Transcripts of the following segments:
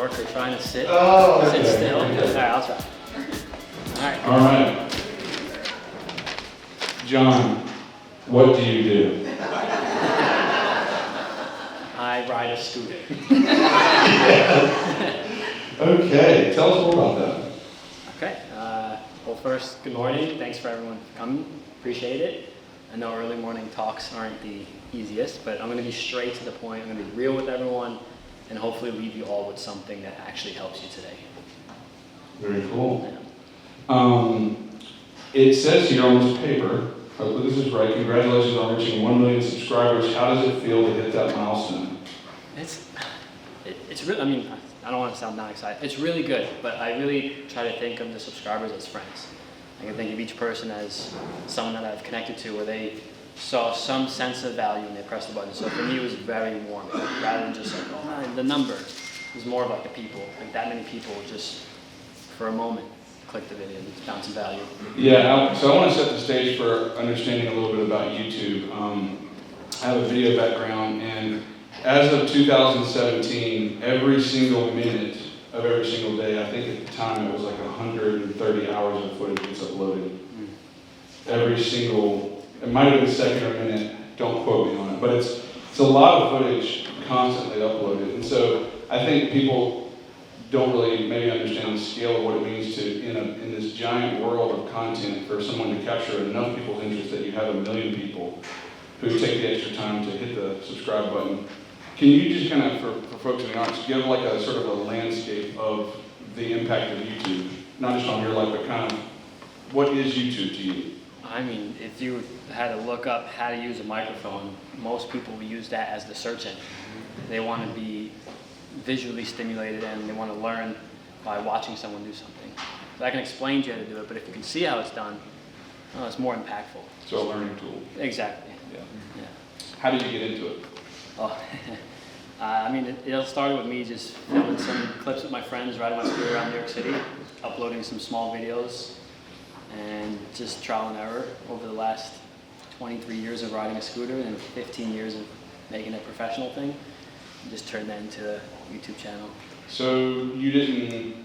dork or trying to sit Okay. sit still. Okay. All right, I'll try. All right. John, what do you do? I ride a scooter. Okay, tell us more about that. Okay. Well, first, good morning. Thanks for everyone for coming. Appreciate it. I know early morning talks aren't the easiest, but I'm going to be straight to the point. I'm going to be real with everyone, and hopefully leave you all with something that actually helps you today. Very cool. Yeah. It says here on this paper, hopefully this is right, congratulations on reaching 1 million subscribers. How does it feel to hit that milestone? It's really, I mean, I don't want to sound not excited. It's really good, but I really try to think of the subscribers as friends. I can think of each person as someone that I've connected to where they saw some sense of value when they pressed the button. So for me, it was very warm, rather than just like, oh, the number. It was more of like the people, like that many people just for a moment click the video and found some value. Yeah, so I want to set the stage for understanding a little bit about YouTube. I have a video background, and as of 2017, every single minute of every single day, I think at the time it was like 130 hours of footage gets uploaded. Every single, it might have been second or minute, don't quote me on it, but it's a lot of footage constantly uploaded. And so I think people don't really maybe understand the scale of what it means to, in this giant world of content, for someone to capture enough people's interest that you have 1 million people who take the extra time to hit the subscribe button. Can you just kind of, for folks in the audience, give like a sort of a landscape of the impact of YouTube, not just on your life, but kind of what is YouTube to you? I mean, if you had to look up how to use a microphone, most people will use that as the search engine. They want to be visually stimulated and they want to learn by watching someone do something. So I can explain to you how to do it, but if you can see how it's done, it's more impactful. So a learning tool. Exactly. Yeah. How did you get into it? Oh, I mean, it all started with me just filming some clips with my friends, riding my scooter around New York City, uploading some small videos, and just trial and error over the last 23 years of riding a scooter and 15 years of making it a professional thing. Just turned that into a YouTube channel. So you didn't,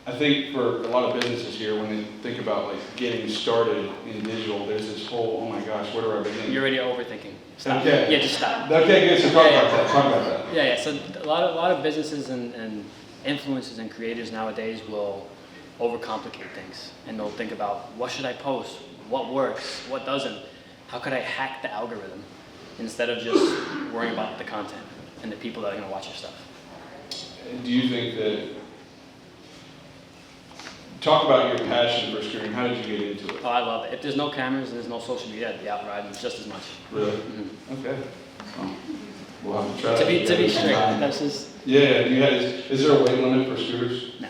I think for a lot of businesses here, when they think about like getting started in digital, there's this whole, oh my gosh, where do I begin? You're already overthinking. Stop. Okay. Yeah, just stop. Okay, good. So talk about that. Talk about that. Yeah. So a lot of businesses and influencers and creators nowadays will overcomplicate things, and they'll think about what should I post, what works, what doesn't, how could I hack the algorithm, instead of just worrying about the content and the people that are going to watch your stuff. Do you think that, talk about your passion for scooting, how did you get into it? Oh, I love it. If there's no cameras and there's no social media, I'd be out riding just as much. Really? Mm-hmm. Okay. Well, we'll have to try To that. be straight, that's just... Yeah, is there a weight limit for scooters? No.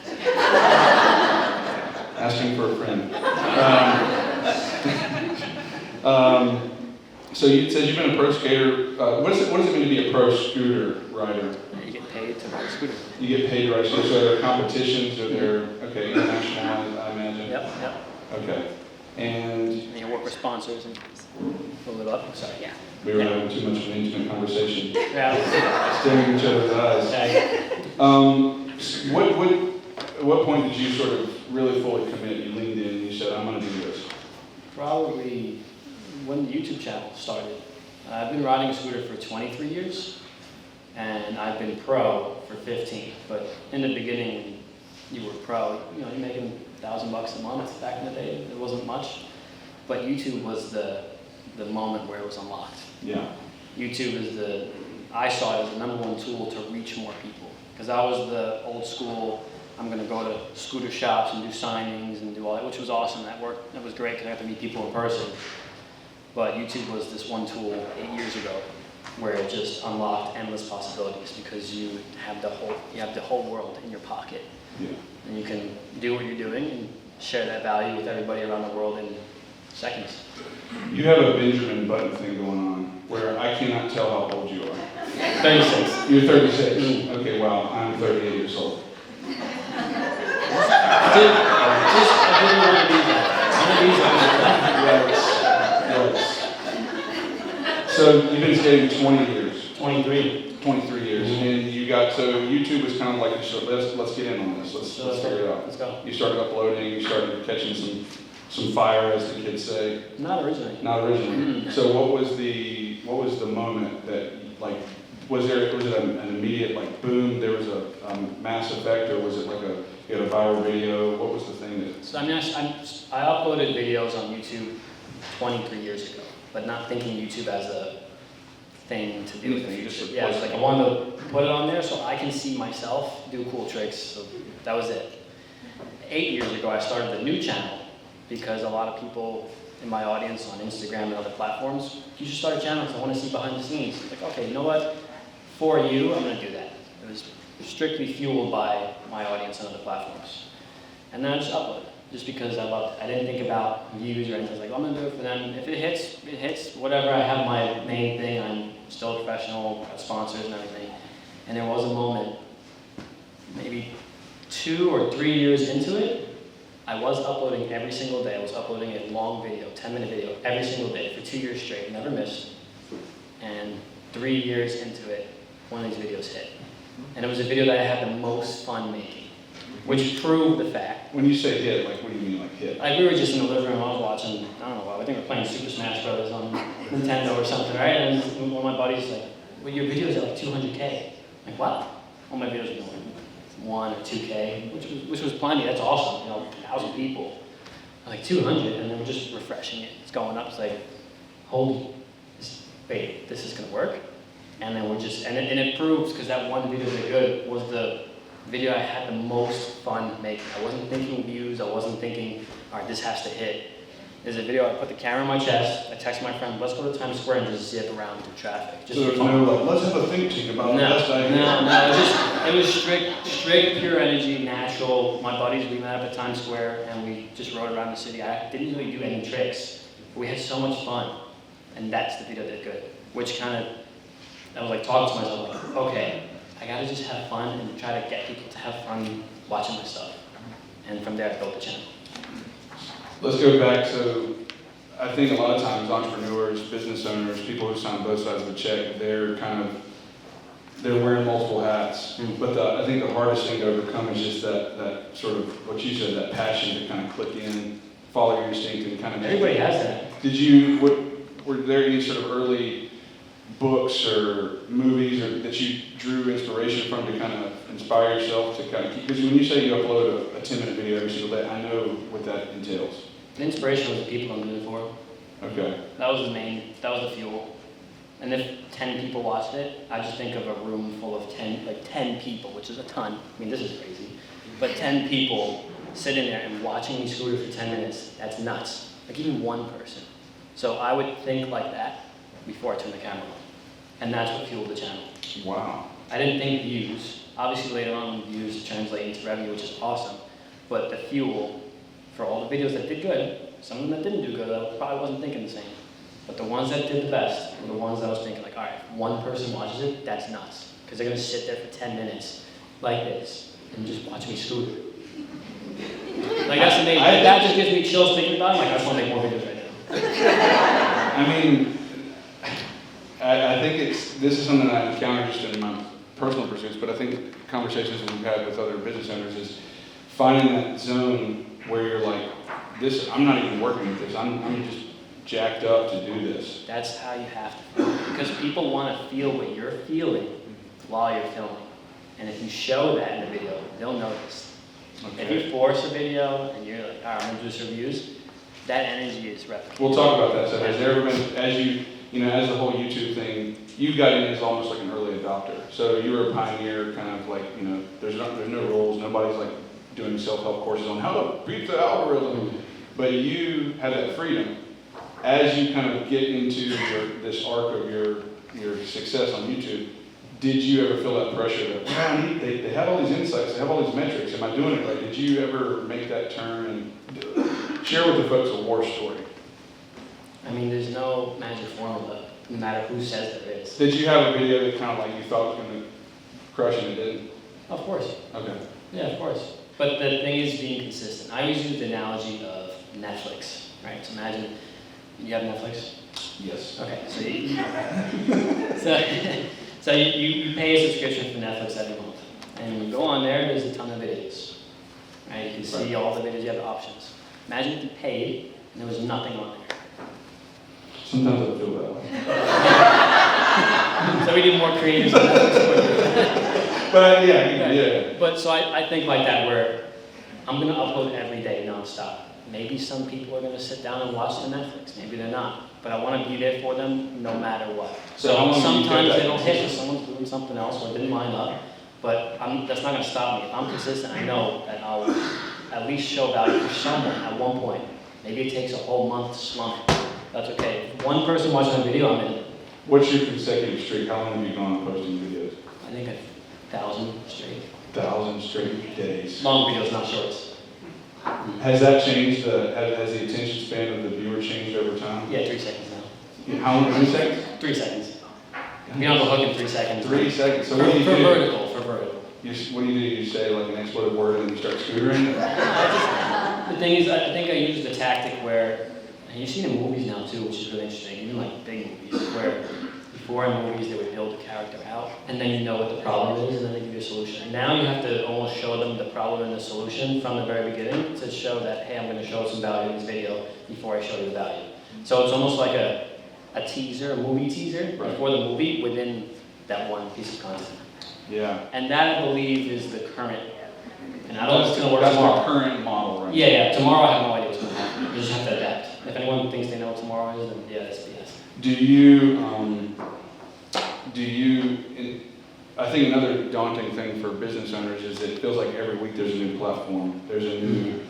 Asking for a friend. So you said you've been a pro skater. What does it mean to be a pro scooter rider? You get paid to ride a scooter. You get paid to ride scooters. So are there competitions? Are there, international, I imagine? Yep. Okay. And You work with sponsors and pull it up. Sorry, yeah. we were having too much of an intimate conversation. Yeah. Staring each other's eyes. What point did you sort of really fully commit? You leaned in and you said, I'm going to do this. Probably when the YouTube channel started. I've been riding a scooter for 23 years, and I've been pro for 15. But in the beginning, when you were pro, you're making $1,000 a month back in the day. It wasn't much, but YouTube was the moment where it was unlocked. Yeah. YouTube I saw it as the #1 tool to reach more people, because I was the old school. I'm going to go to scooter shops and do signings and do all that, which was awesome. That worked. That was great because I got to meet people in person. But YouTube was this one tool 8 years ago where it just unlocked endless possibilities, because you have the whole world in your pocket. Yeah. And you can do what you're doing and share that value with everybody around the world in seconds. You have a Benjamin Button thing going on where I cannot tell how old you are. 36. You're 36. Okay, wow. I'm 38 years old. I didn't want to be that. Yes. So you've been skating 20 years. 23. 23 years. And you you got, so YouTube was kind of like, let's get in on this, let's figure it out. Let's go. You started uploading, you started catching some fire, as the kids say. Not originally. Not originally. So what was the moment that, like, was it an immediate, like, boom, there was a mass effect, or was it like you had a viral video? What was the thing that? So I mean, I uploaded videos on YouTube 23 years ago, but not thinking YouTube as a thing to do in the future. Yeah, it's like I wanted to put it on there so I can see myself do cool tricks. So that was it. 8 years ago, I started a new channel because a lot of people in my audience on Instagram and other platforms, you should start a channel because I want to see behind the scenes. Like, okay, you know what? For you, I'm going to do that. It was strictly fueled by my audience on other platforms. And then I just uploaded, just because I loved it. I didn't think about views or anything. I was like, I'm going to do it for them. If it hits, it hits. Whatever, I have my main thing. I'm still a professional, got sponsors and everything. And there was a moment, maybe 2 or 3 years into it, I was uploading every single day. I was uploading a long video, 10-minute video, every single day for 2 years straight, never missed. And 3 years into it, one of these videos hit. And it was a video that I had the most fun making, which proved the fact. When you say hit, like, what do you mean, like, hit? Like, we were just in the living room, I was watching, I don't know what, I think we were playing Super Smash Brothers on Nintendo or something, right? And one of my buddies was like, well, your videos are like 200K. I'm like, what? All my videos are going 1 or 2K, which was plenty. That's awesome. 1,000 people. I'm like 200, and then we're just refreshing it. It's going up. It's like, wait, this is gonna work. And then we're just, and it proves, because that one video that good was the video I had the most fun making. I wasn't thinking views. I wasn't thinking, all right, this has to hit. There's a video. I put the camera in my chest. I text my friend, let's go to Times Square and just zip around through traffic. Just so there's no like, let's have a think tank about the best idea. No. It was straight, pure energy, natural. My buddies, we met up at Times Square and we just rode around the city. I didn't really do any tricks, but we had so much fun, and that's the video that did good. Which kind of, I was like talking to myself, like, okay, I gotta just have fun and try to get people to have fun watching my stuff. And from there, I built the channel. Let's go back. So I think a lot of times entrepreneurs, business owners, people who sign both sides of a check, they're wearing multiple hats. Mm-hmm. But I think the hardest thing to overcome is just that sort of, what you said, that passion to kind of click in, follow your instinct, and kind of. Everybody has that. Were there any sort of early books or movies that you drew inspiration from to kind of inspire yourself to kind of keep, because when you say you upload a 10-minute video every single day, I know what that entails. The inspiration was the people I'm doing it for. Okay. That was the fuel. And if 10 people watched it, I just think of a room full of 10 people, which is a ton. I mean, this is crazy. But 10 people sitting there and watching me scooter for 10 minutes, that's nuts. Like even one person. So I would think like that before I turn the camera on. And that's what fueled the channel. Wow. I didn't think views. Obviously later on views translate into revenue, which is awesome. But the fuel for all the videos that did good, some of them that didn't do good, I probably wasn't thinking the same. But the ones that did the best were the ones that I was thinking like, all right, if one person watches it, that's nuts. Because they're gonna sit there for 10 minutes like this and just watch me scooter. Like that's amazing. That just gives me chills thinking about it. Like I just want to make more videos right now. I mean, I think this is something I encountered just in my personal pursuits, but I think conversations that we've had with other business owners is finding that zone where you're like, I'm not even working with this. I'm just jacked up to do this. That's how you have to feel. Because people want to feel what you're feeling while you're filming. And if you show that in the video, they'll notice. Okay. If you force a video and you're like, all right, I'm going to do some reviews, that energy is replicated. We'll talk about that. So has there ever been, as the whole YouTube thing, you got in as almost like an early adopter. So you were a pioneer, kind of like, there's no rules. Nobody's like doing self-help courses on how to beat the algorithm. Mm-hmm. But you had that freedom. As you kind of get into this arc of your success on YouTube, did you ever feel that pressure that, man, they have all these insights, they have all these metrics, am I doing it right? Did you ever make that turn and share with the folks a war story? I mean, there's no magic formula, no matter who says there is. Did you have a video that kind of like you thought was going to crush and it didn't? Of course. Okay. Yeah, of course. But the thing is being consistent. I always use the analogy of Netflix, right? So imagine, you have Netflix? Yes. Okay, So you pay a subscription for Netflix every month, and you go on there. There's a ton of videos. Right? You can see all the videos. You have the options. Imagine if you paid and there was nothing on there. Sometimes I feel that way. So we need more creators on Netflix. But yeah. But so I think like that, where I'm gonna upload every day nonstop. Maybe some people are gonna sit down and watch the Netflix. Maybe they're not. But I want to be there for them no matter what. So how long do you sometimes take they don't that hit because someone's doing something else or didn't line up. But that's not going to stop me. If I'm consistent, I know that I'll at least show value for someone at one point. Maybe it takes a whole month to slump. That's okay. If one person watching a video, I'm in. What's your consecutive streak? How long have you gone posting videos? I think 1,000 straight. 1,000 straight days. Long videos, not shorts. Has that changed? Has the attention span of the viewer changed over time? Yeah, 3 seconds now. Yeah, how many seconds? 3 seconds. Be on the hook in 3 seconds. 3 seconds. So For what do you do? vertical. What do? You say like an expletive word and you start scootering? The thing is, I think I used the tactic where, and you've seen in movies now too, which is really interesting, even like big movies, where before in movies they would build a character out, and then you know what the problem is, and then they give you a solution. And now you have to almost show them the problem and the solution from the very beginning to show that, hey, I'm going to show some value in this video before I show you the value. So it's almost like a teaser, a movie teaser, before the movie within that one piece of content. Yeah. And that, I believe, is the current. And I don't know if it's going to work That's tomorrow. the current model, right? Yeah. Tomorrow I have no idea what's going to happen. You just have to adapt. If anyone thinks they know what tomorrow is, then yeah, that's BS. I think another daunting thing for business owners is that it feels like every week there's a new platform. There's a new,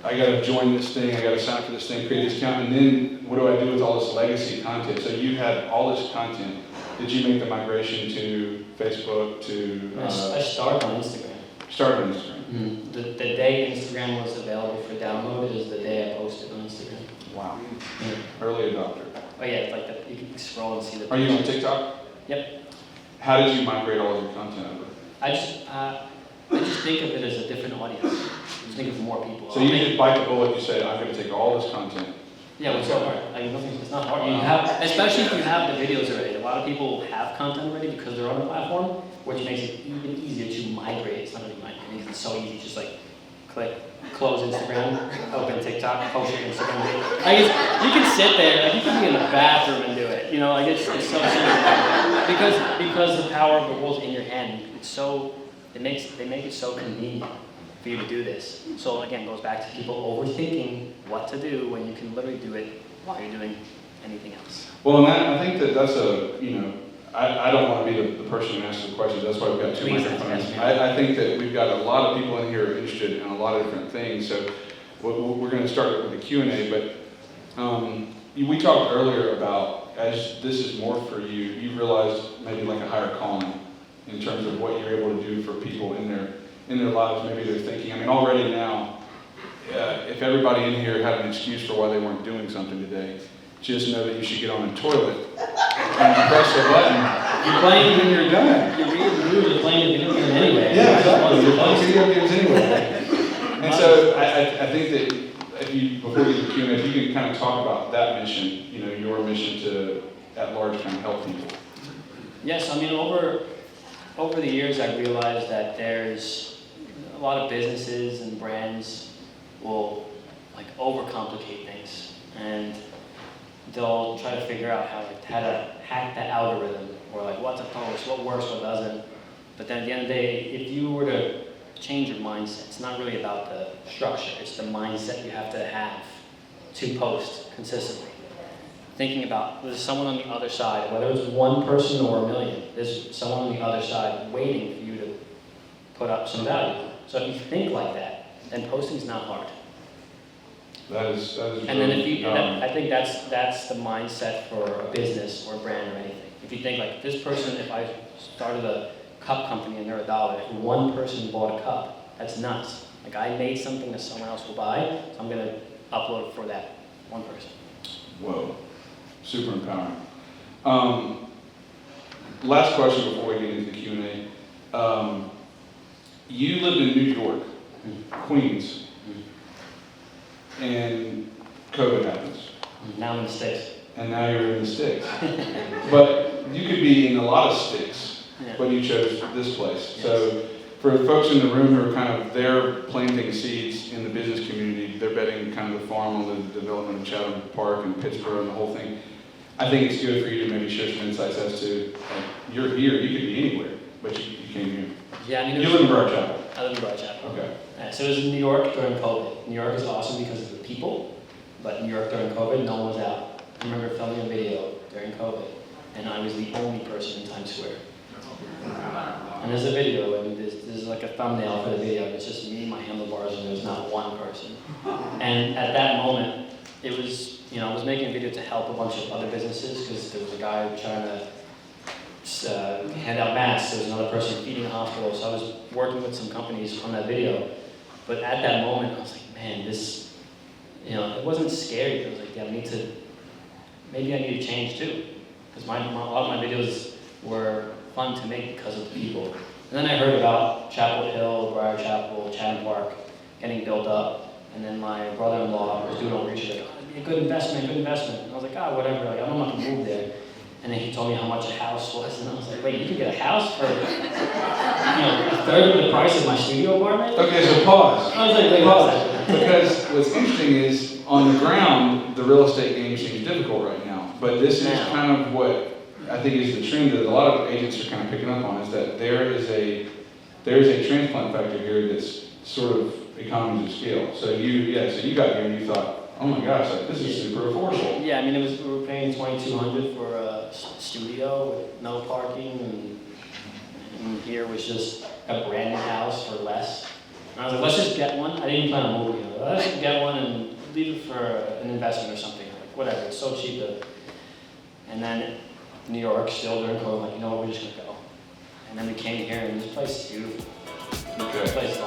I got to join this thing, I got to sign up for this thing, create this account, and then what do I do with all this legacy content? So you had all this content. Did you make the migration to Facebook, to... I started on Instagram. Started on Instagram. Mm-hmm. The day Instagram was available for download is the day I posted on Instagram. Wow. Yeah. Early adopter. Oh yeah, it's like you can scroll and see the... Are you on TikTok? Yep. How did you migrate all of your content over? I just think of it as a different audience. I just think of more people. So you just bite the bullet, you say, I'm going to take all this content. Yeah, well, it's so hard. Like, it's not hard. You have, especially if you have the videos already. A lot of people have content already because they're on the platform, which makes it even easier to migrate. It's not really migrating. It's so easy. Just like click, close Instagram, open TikTok, post your Instagram video. Like you can sit there, like you can be in the bathroom and do it. You know, like it's so simple. Because the power of the world's in your hand. It's so they make it so convenient for you to do this. So again, it goes back to people overthinking what to do when you can literally do it while you're doing anything else. Well, and I think that's I don't want to be the person who asks the questions. That's why we've got two microphones. I think that we've got a lot of people in here interested in a lot of different things. So we're going to start with the Q&A, but we talked earlier about, as this is more for you, you realized maybe like a higher calling in terms of what you're able to do for people in their lives. Maybe they're thinking, I mean, already now, if everybody in here had an excuse for why they weren't doing something today, just know that you should get on a toilet and press a button. You're playing when you're done. You're playing video games anyway. Yeah, exactly. You're playing video games anyway. And so I think that before we get to Q&A, if you can kind of talk about that mission, your mission to, at large, kind of help people. Yes, I mean, over the years, I realized that there's a lot of businesses and brands will like overcomplicate things, and they'll try to figure out how to hack that algorithm, or like what to post, what works, what doesn't. But then at the end of the day, if you were to change your mindset, it's not really about the structure, it's the mindset you have to have to post consistently. Thinking about, there's someone on the other side, whether it's one person or a million, there's someone on the other side waiting for you to put up some value. So if you think like that, then posting's not hard. That is and then I think that's the mindset for a business or a brand or anything. If you think like this person, if I started a cup company and they're $1, if one person bought a cup, that's nuts. Like I made something that someone else will buy, so I'm gonna upload it for that one person. Whoa, super empowering. Last question before we get into the Q&A. You lived in New York, Queens, and COVID happens. Now I'm in the States. And now you're in the States. But you could be in a lot of sticks, Yeah. but you chose this place. Yes. So for folks in the room who are kind of, they're planting seeds in the business community, they're betting kind of the farm on the development of Chatham Park and Pittsburgh and the whole thing. I think it's good for you to maybe share some insights as to, like, you're here, you could be anywhere, but you came here. Yeah, I mean, You live in Broad Chapel. I live in Broad Chapel. Okay. So it was in New York during COVID. New York is awesome because of the people, but New York during COVID, no one was out. I remember filming a video during COVID, and I was the only person in Times Square. And there's a video, and there's like a thumbnail for the video, and it's just me, my handlebars, and there's not one person. And at that moment, it was, I was making a video to help a bunch of other businesses, because there was a guy trying to hand out masks, there was another person feeding a hospital, so I was working with some companies on that video. But at that moment, I was like, man, this, it wasn't scary, but I was like, yeah, maybe I need to change too. Because a lot of my videos were fun to make because of the people. And then I heard about Chapel Hill, Briar Chapel, Chatham Park getting built up. And then my brother-in-law was doing all research, like, oh, it'd be a good investment, good investment. And I was like, whatever, like, I'm not gonna move there. And then he told me how much a house was, and I was like, wait, you could get a house for, a third of the price of my studio apartment? Okay, so pause. I was like, wait, Pause. Because what's interesting is, on the ground, the real estate game seems difficult right now. But this is kind of what I think is the trend that a lot of agents are kind of picking up on, is that there is a transplant factor here that's sort of economies of scale. So you got here and you thought, oh my gosh, like, this is super affordable. Yeah, I mean, we were paying $2,200 for a studio with no parking, and here was just a brand new house for less. And I was like, let's just get one. I didn't plan on moving. Let's just get one and leave it for an investment or something. Like, whatever, it's so cheap. And then New York, still during COVID, like, we're just gonna go. And then we came here, and this place is beautiful. Okay. This place is